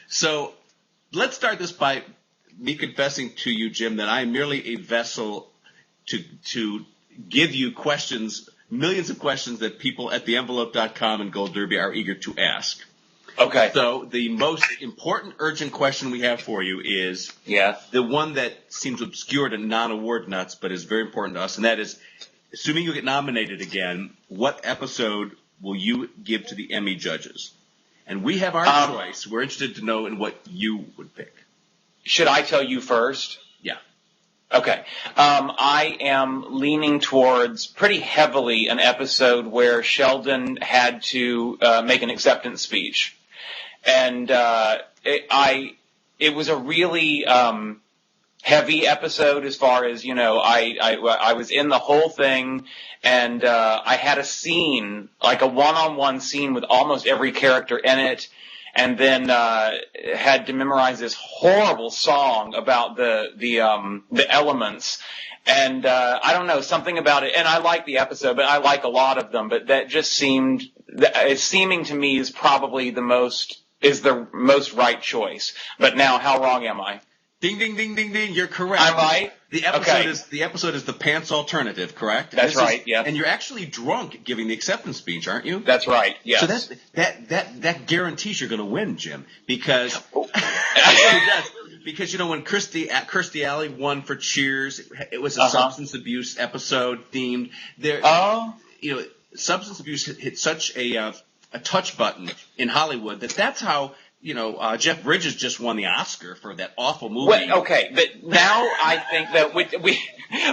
So let's start this by me confessing to you, Jim, that I am merely a vessel to give you questions, millions of questions that people at theenvelope.com and Gold Derby are eager to ask. Okay. So the most important, urgent question we have for you is the one that seems obscure to non-award nuts, but is very important to us, and that is, assuming you get nominated again, what episode will you give to the Emmy judges? And we have our choice. We're interested to know in what you would pick. Should I tell you first? Yeah. Okay. I am leaning towards pretty heavily an episode where Sheldon had to make an acceptance speech. And it was a really heavy episode as far as, I was in the whole thing, and I had a scene, like a one-on-one scene with almost every character in it, and then had to memorize this horrible song about the elements. And I don't know, something about it, and I like the episode, but I like a lot of them, but that just seeming to me is probably the most right choice. But now, how wrong am I? Ding, ding, ding, ding, ding. You're correct. I'm right? The episode is the pants alternative, correct? That's right, yeah. And you're actually drunk giving the acceptance speech, aren't you? That's right, yes. So that guarantees you're going to win, Jim, because it does. Because, when Kirstie Alley won for Cheers, it was a substance abuse episode themed. Substance abuse hit such a touch button in Hollywood that's how, Jeff Bridges just won the Oscar for that awful movie. Well, okay, but now I think that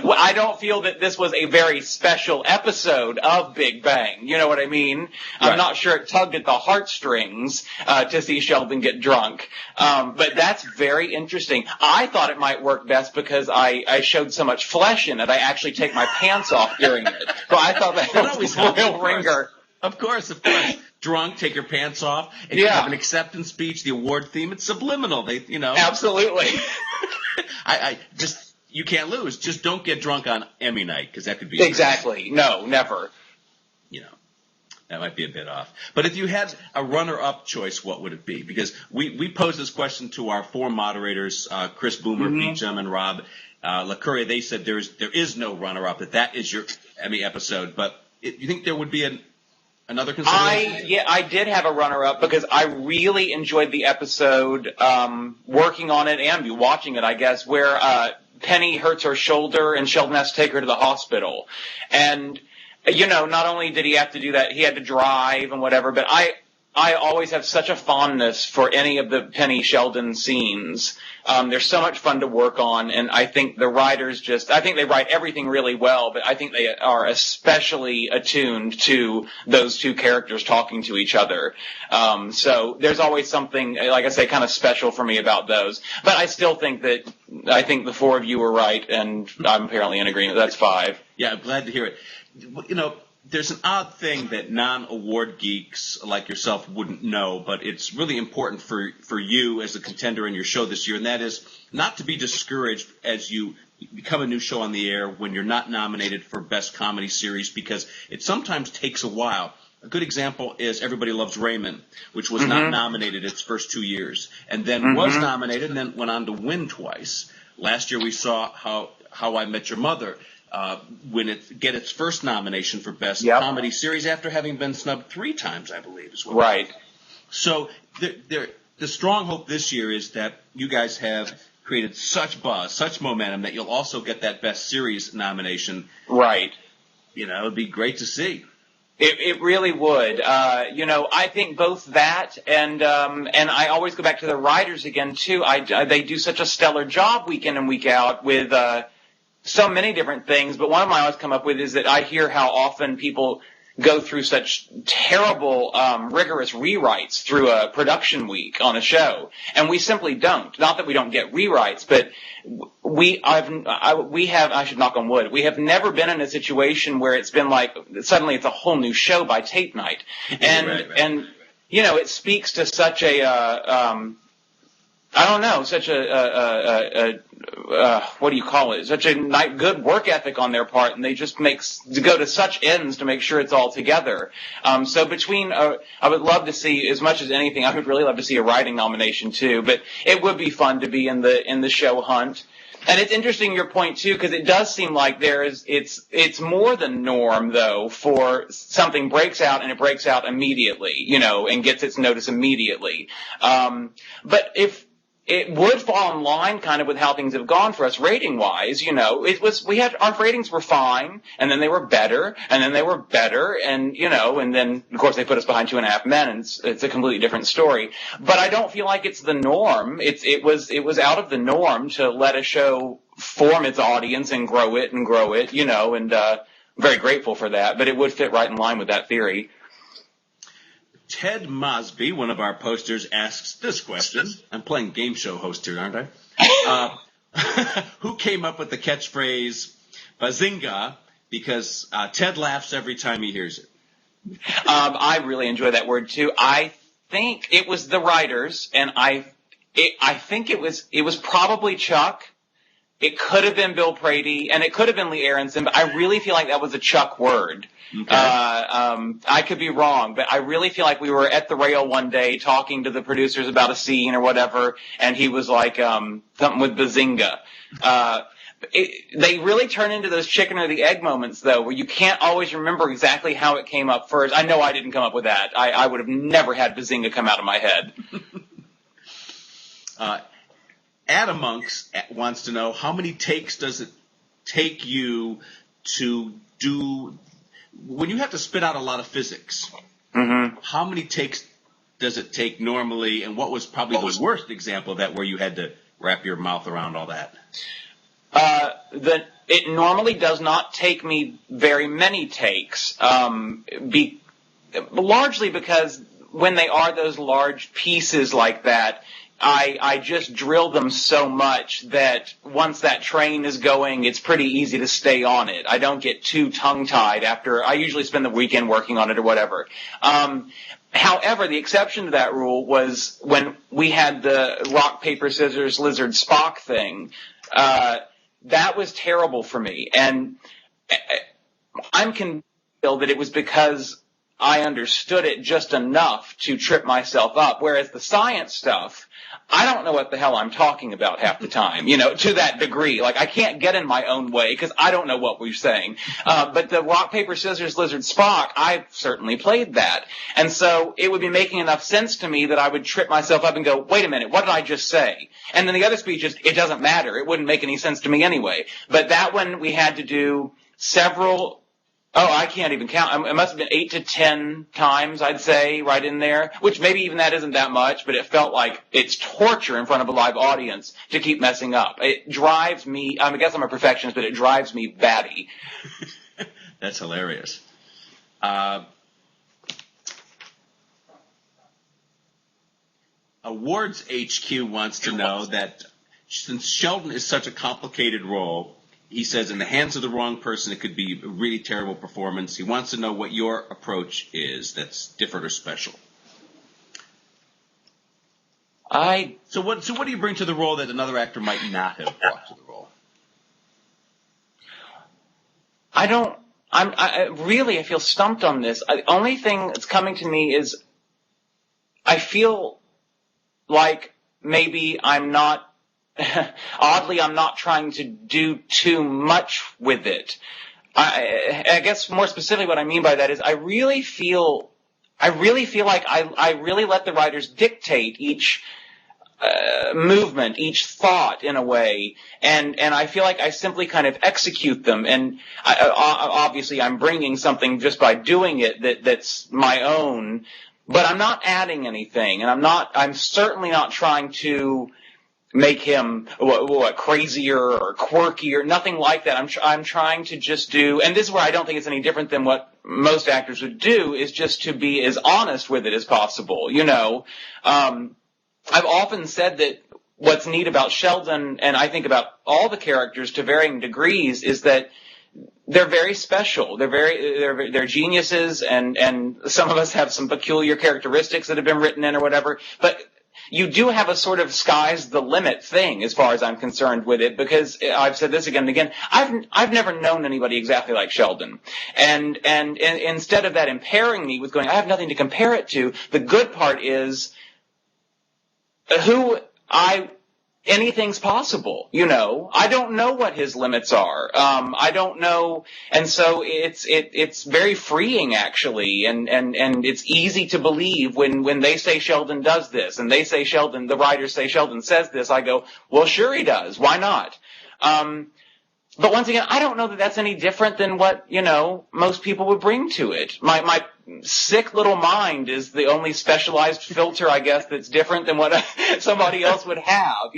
I don't feel that this was a very special episode of Big Bang. You know what I mean? Right. I'm not sure it tugged at the heartstrings to see Sheldon get drunk. But that's very interesting. I thought it might work best because I showed so much flesh in it. I actually take my pants off during it. So I thought that was a real ringer. Of course. Drunk, take your pants off, and you have an acceptance speech, the award theme. It's subliminal. Absolutely. You can't lose. Just don't get drunk on Emmy night, because that could be exactly. No, never. That might be a bit off. But if you had a runner-up choice, what would it be? Because we posed this question to our four moderators, Chris Boomer, Pete Jim, and Rob LaCourie. They said there is no runner-up, that is your Emmy episode. But you think there would be another consideration? I did have a runner-up because I really enjoyed the episode, working on it and watching it, I guess, where Penny hurts her shoulder and Sheldon has to take her to the hospital. And, not only did he have to do that, he had to drive and whatever, but I always have such a fondness for any of the Penny Sheldon scenes. They're so much fun to work on, and I think the writers I think they write everything really well, but I think they are especially attuned to those two characters talking to each other. So there's always something, like I say, kind of special for me about those. But I still think I think the four of you were right, and I'm apparently in agreement. That's 5. Yeah, I'm glad to hear it. There's an odd thing that non-award geeks like yourself wouldn't know, but it's really important for you as a contender in your show this year, and that is not to be discouraged as you become a new show on the air when you're not nominated for Best Comedy Series, because it sometimes takes a while. A good example is Everybody Loves Raymond, which was not nominated its first 2 years, and then was nominated and then went on to win twice. Last year we saw How I Met Your Mother when it get its first nomination for Best Comedy Series after having been snubbed 3 times, I believe, as well. Right. So the strong hope this year is that you guys have created such buzz, such momentum, that you'll also get that Best Series nomination. Right. It would be great to see. It really would. I think both that and I always go back to the writers again, too. They do such a stellar job week in and week out with so many different things, but one of them I always come up with is that I hear how often people go through such terrible, rigorous rewrites through a production week on a show, and we simply don't. Not that we don't get rewrites, but we have, I should knock on wood, we have never been in a situation where it's been like, suddenly it's a whole new show by tape night. And, right. And, it speaks to such I don't know, such what do you call it? Such a good work ethic on their part, and they just go to such ends to make sure it's all together. So between, I would love to see, as much as anything, I would really love to see a writing nomination too. But it would be fun to be in the show hunt. And it's interesting your point too, because it does seem like it's more than norm though for something breaks out and it breaks out immediately, and gets its notice immediately. But if it would fall in line kind of with how things have gone for us rating wise, our ratings were fine, and then they were better, and then they were better, and then of course they put us behind 2.5 Men, and it's a completely different story. But I don't feel like it's the norm. It was out of the norm to let a show form its audience and grow it, and I'm very grateful for that, but it would fit right in line with that theory. Ted Mosby, one of our posters, asks this question. I'm playing game show host here, aren't I? Who came up with the catchphrase bazinga? Because Ted laughs every time he hears it. I really enjoy that word too. I think it was the writers, and I think it was probably Chuck. It could have been Bill Prady, and it could have been Lee Aronson, but I really feel like that was a Chuck word. Okay. I could be wrong, but I really feel like we were at the rail one day talking to the producers about a scene or whatever, and he was like, something with bazinga. They really turn into those chicken or the egg moments, though, where you can't always remember exactly how it came up first. I know I didn't come up with that. I would have never had bazinga come out of my head. Adam Monks wants to know, how many takes does it take you to do, when you have to spit out a lot of physics, how many takes does it take normally, and what was probably the worst example of that where you had to wrap your mouth around all that? It normally does not take me very many takes, largely because when they are those large pieces like that, I just drill them so much that once that train is going, it's pretty easy to stay on it. I don't get too tongue-tied after. I usually spend the weekend working on it or whatever. However, the exception to that rule was when we had the rock, paper, scissors, lizard, Spock thing. That was terrible for me. And I'm convinced that it was because I understood it just enough to trip myself up, whereas the science stuff, I don't know what the hell I'm talking about half the time, to that degree. Like, I can't get in my own way because I don't know what we're saying. But the rock, paper, scissors, lizard, Spock, I certainly played that. And so it would be making enough sense to me that I would trip myself up and go, wait a minute, what did I just say? And then the other speeches, it doesn't matter. It wouldn't make any sense to me anyway. But that one we had to do several. Oh, I can't even count. It must have been 8 to 10 times, I'd say, right in there, which maybe even that isn't that much, but it felt like it's torture in front of a live audience to keep messing up. It drives me, I guess I'm a perfectionist, but it drives me batty. That's hilarious. Awards HQ wants to know that since Sheldon is such a complicated role, he says in the hands of the wrong person, it could be a really terrible performance. He wants to know what your approach is that's different or special. So what do you bring to the role that another actor might not have brought to the role? I feel stumped on this. The only thing that's coming to me is I feel like maybe I'm not trying to do too much with it. I guess more specifically what I mean by that is I really feel like I really let the writers dictate each movement, each thought in a way, and I feel like I simply kind of execute them. And obviously I'm bringing something just by doing it that's my own, but I'm not adding anything, and I'm certainly not trying to make him crazier or quirkier, nothing like that. I'm trying to just do, and this is where I don't think it's any different than what most actors would do, is just to be as honest with it as possible. I've often said that what's neat about Sheldon, and I think about all the characters to varying degrees, is that they're very special. They're geniuses, and some of us have some peculiar characteristics that have been written in or whatever, but you do have a sort of sky's the limit thing as far as I'm concerned with it, because I've said this again and again, I've never known anybody exactly like Sheldon. And instead of that impairing me with going, I have nothing to compare it to, the good part is anything's possible, I don't know what his limits are. I don't know. And so it's very freeing, actually. And it's easy to believe when they say Sheldon does this and they say the writers say Sheldon says this, I go, well, sure he does. Why not? But once again, I don't know that that's any different than what, most people would bring to it. My sick little mind is the only specialized filter, I guess, that's different than what somebody else would have,